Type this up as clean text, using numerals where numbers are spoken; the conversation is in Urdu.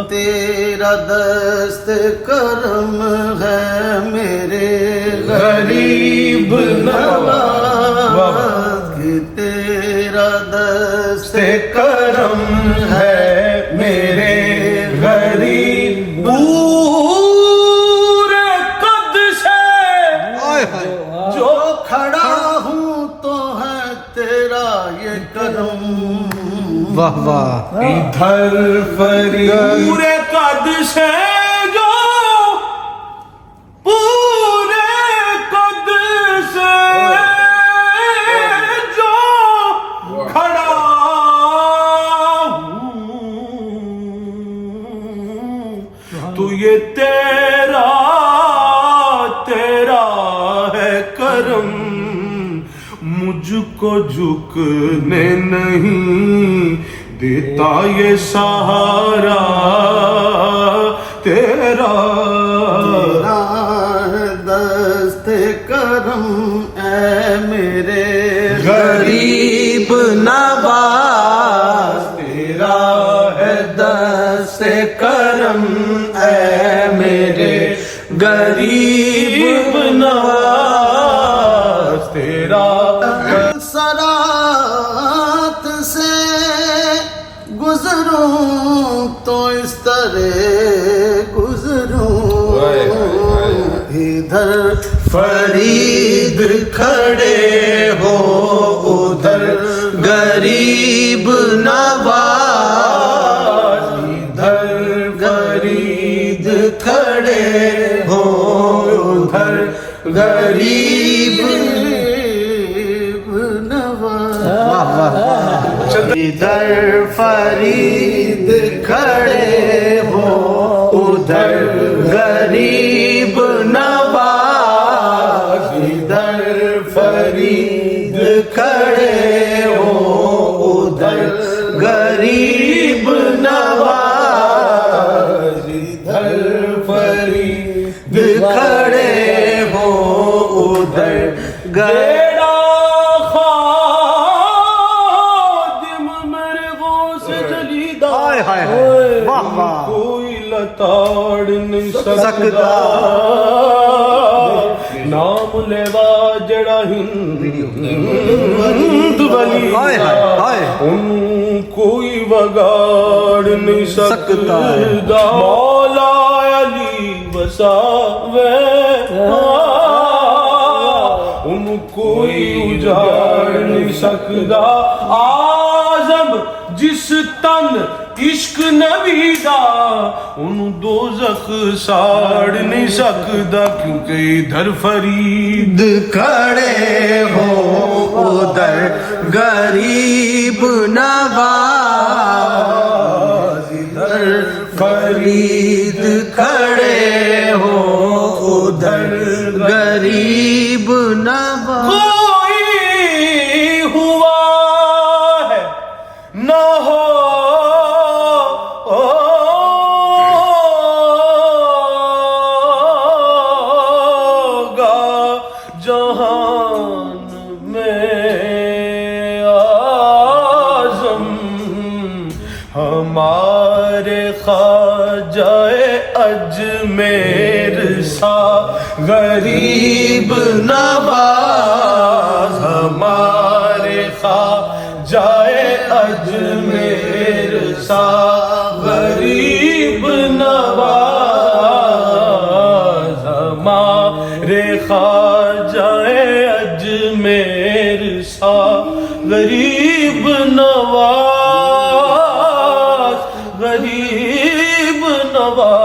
تیرا دست کرم ہے میرے غریب نواز کہ تیرا دست کرم ہے میرے غریب پورے قد سے جو کھڑا ہوں تو ہے تیرا یہ کرم واہ واہ ادھر فریاد پورے قد سے جو پورے قد سے جو کھڑا ہوں تو یہ تیرا ہے کرم مجھ کو جھکنے نہیں دیتا یہ سہارا تیرا ہے دست کرم اے میرے غریب نواز تیرا ہے دست کرم اے میرے غریب نواز تیرا سرات سے گزروں تو اس طرح گزروں ادھر فرید کھڑے ہو ادھر غریب نواز ادھر فرید کھڑے ہو ادھر غریب ادھر فرید کھڑے ہو ادھر غریب نواز ادھر فرید کھڑے ہو ادھر غریب نواز ادھر فرید کھڑے ہو ادھر غریب کوئی لتاڑ نہیں سکتا نام لیوا جڑا ہند ولی ان کوئی بگاڑ نہیں سکتا مولا علی وساوے ان کوئی اجاڑ نہیں سکتا آزم جس تن عشق نبی دا ان دوزخ ساڑ نہیں سکتا کیونکہ ادھر فرید کھڑے ہو ادھر غریب نواز ادھر فرید کھڑے ہو ادھر غریب نواز کوئی ہوا ہے نہ ہو جہان میں آزم ہمارے خواجہ اجمیر سا غریب نواز ہمارے خواجہ اجمیر سا غریب نواز ہمارے خواجہ اجمیر سا غریب نواز غریب نواز